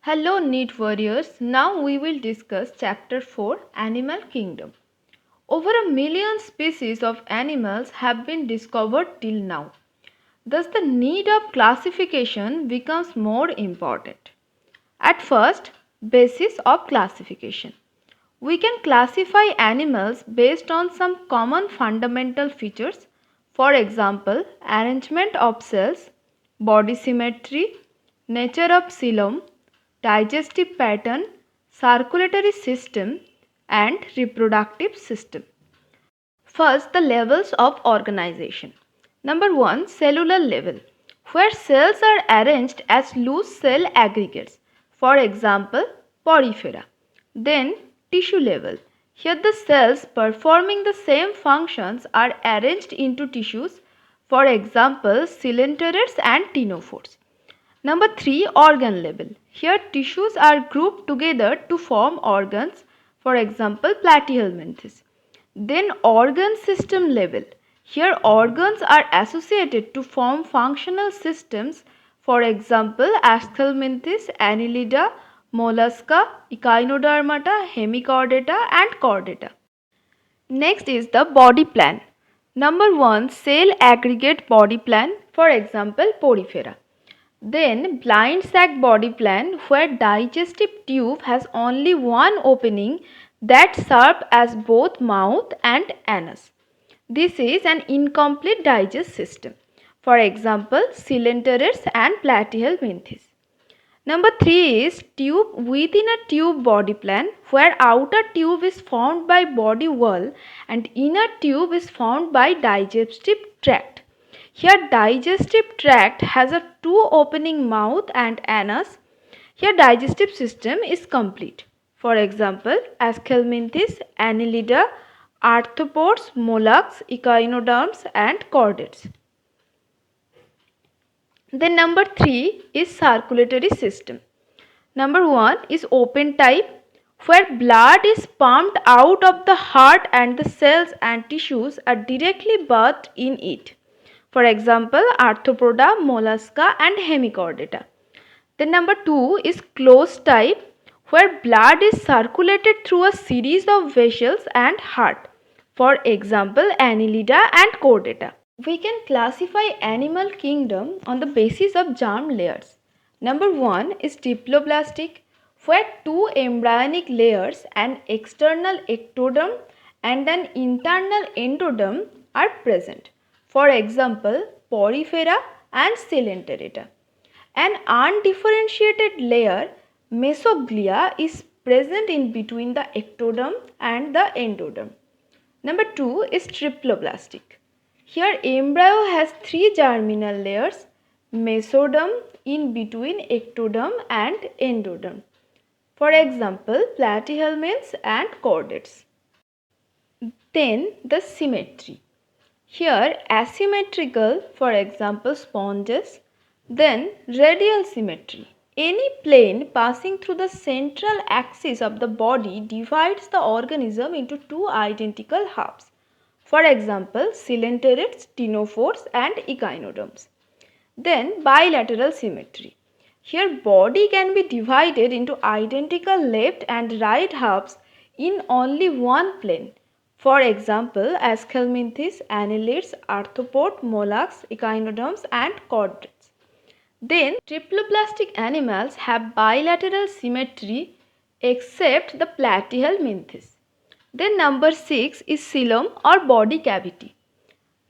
Hello NEET warriors, now we will discuss chapter 4 Animal Kingdom. Over a million species of animals have been discovered till now. Thus the need of classification becomes more important. At first, basis of classification. We can classify animals based on some common fundamental features, for example, arrangement of cells, body symmetry, nature of xylem, digestive pattern, circulatory system, and reproductive system. First, the levels of organization. Number 1, cellular level, where cells are arranged as loose cell aggregates, for example, porifera. Then, tissue level. Here the cells performing the same functions are arranged into tissues, for example, coelenterates and ctenophores. Number 3, organ level. Here tissues are grouped together to form organs, for example platyhelminthes. Then organ system level. Here organs are associated to form functional systems, for example Aschelminthes, Annelida, Mollusca, Echinodermata, Hemichordata and Chordata. Next is the body plan. Number 1, cell aggregate body plan, for example porifera. Then blind sac body plan, where digestive tube has only one opening that serves as both mouth and anus. This is an incomplete digest system. For example, coelenterates and platyhelminthes. Number 3 is tube within a tube body plan, where outer tube is formed by body wall and inner tube is formed by digestive tract. Here digestive tract has a two opening mouth and anus. Here digestive system is complete. For example, Aschelminthes, Annelida, arthropods, mollusks, echinoderms and chordates. Then number 3 is circulatory system. Number 1 is open type, where blood is pumped out of the heart and the cells and tissues are directly bathed in it. For example, Arthropoda, Mollusca and Hemichordata. Then number 2 is closed type, where blood is circulated through a series of vessels and heart. For example, Annelida and Chordata. We can classify animal kingdom on the basis of germ layers. Number 1 is diploblastic, where two embryonic layers, an external ectoderm and an internal endoderm, are present. For example, porifera and coelenterata. An undifferentiated layer, mesoglia, is present in between the ectoderm and the endoderm. Number 2 is triploblastic. Here embryo has three germinal layers, mesoderm in between ectoderm and endoderm. For example, platyhelminths and chordates. Then the symmetry. Here asymmetrical, for example sponges. Then radial symmetry. Any plane passing through the central axis of the body divides the organism into two identical halves. For example, coelenterate, ctenophores and echinoderms. Then bilateral symmetry. Here body can be divided into identical left and right halves in only one plane. For example, Aschelminthes, annelids, arthropod, mollusks, echinoderms and chordates. Then triploblastic animals have bilateral symmetry except the platyhelminthes. Then number 6 is coelom or body cavity.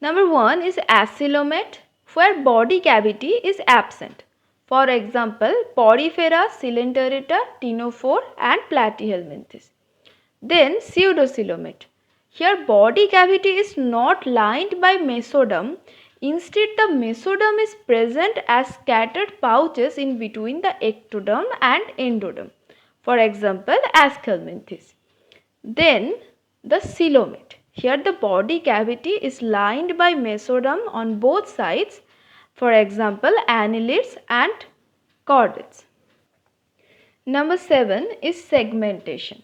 Number 1 is acoelomate, where body cavity is absent. For example, porifera, coelenterata, ctenophore and platyhelminthes. Then pseudocoelomate. Here body cavity is not lined by mesoderm. Instead, the mesoderm is present as scattered pouches in between the ectoderm and endoderm. For example, Aschelminthes. Then the coelomate. Here the body cavity is lined by mesoderm on both sides. For example, annelids and chordates. Number 7 is segmentation.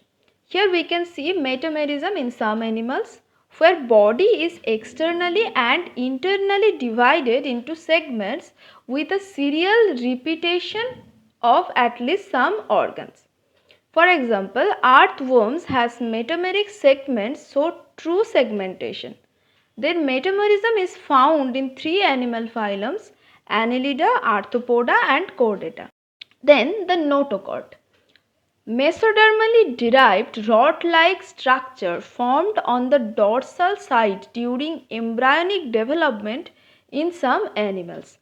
Here we can see metamerism in some animals, where body is externally and internally divided into segments with a serial repetition of at least some organs. For example, earthworms has metameric segments so true segmentation. Their metamerism is found in three animal phylums: Annelida, Arthropoda and Chordata. Then the notochord. Mesodermally derived rod-like structure formed on the dorsal side during embryonic development in some animals.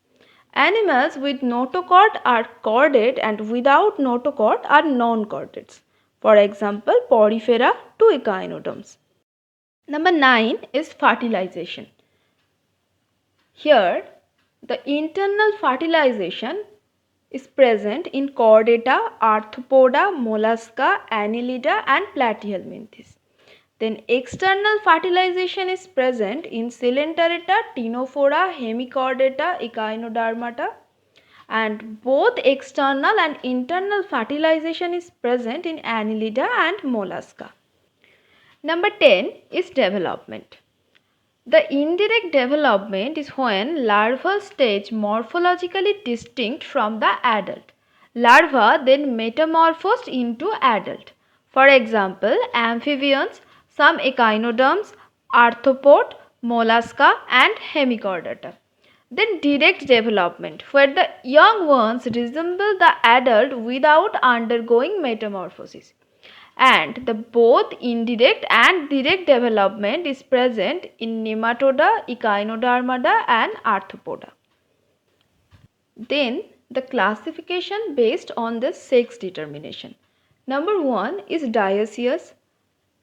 Animals with notochord are chordate and without notochord are non-chordates. For example, Porifera to echinoderms. Number 9 is fertilization. Here, the internal fertilization is present in Chordata, Arthropoda, Mollusca, Annelida and Platyhelminthes. Then external fertilization is present in Coelenterata, Ctenophora, Hemichordata, Echinodermata, and both external and internal fertilization is present in Annelida and Mollusca. Number 10 is development. The indirect development is when larval stage morphologically distinct from the adult. Larva then metamorphosed into adult. For example, amphibians, some echinoderms, arthropod, mollusca and hemichordata. Then direct development, where the young ones resemble the adult without undergoing metamorphosis, and the both indirect and direct development is present in Nematoda, Echinodermata and Arthropoda. Then the classification based on the sex determination. Number 1 is dioecious.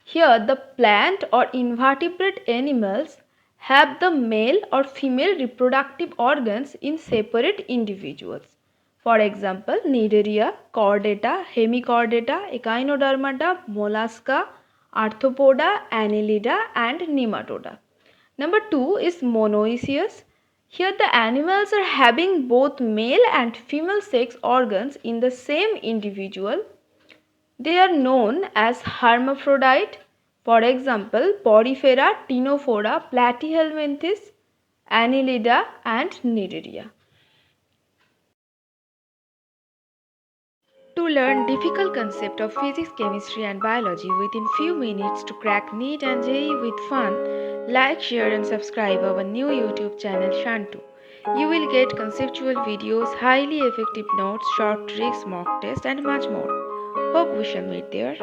Here the plant or invertebrate animals have the male or female reproductive organs in separate individuals. For example, Cnidaria, Chordata, Hemichordata, Echinodermata, Mollusca, Arthropoda, Annelida and Nematoda. Number 2 is monoecious. Here the animals are having both male and female sex organs in the same individual. They are known as hermaphrodite. For example, Porifera, Ctenophora, Platyhelminthes, Annelida and Cnidaria. To learn difficult concept of physics, chemistry and biology within few minutes to crack NEET and JEE with fun, like, share and subscribe our new YouTube channel Shantu. You will get conceptual videos, highly effective notes, short tricks, mock tests and much more. Hope we shall meet there.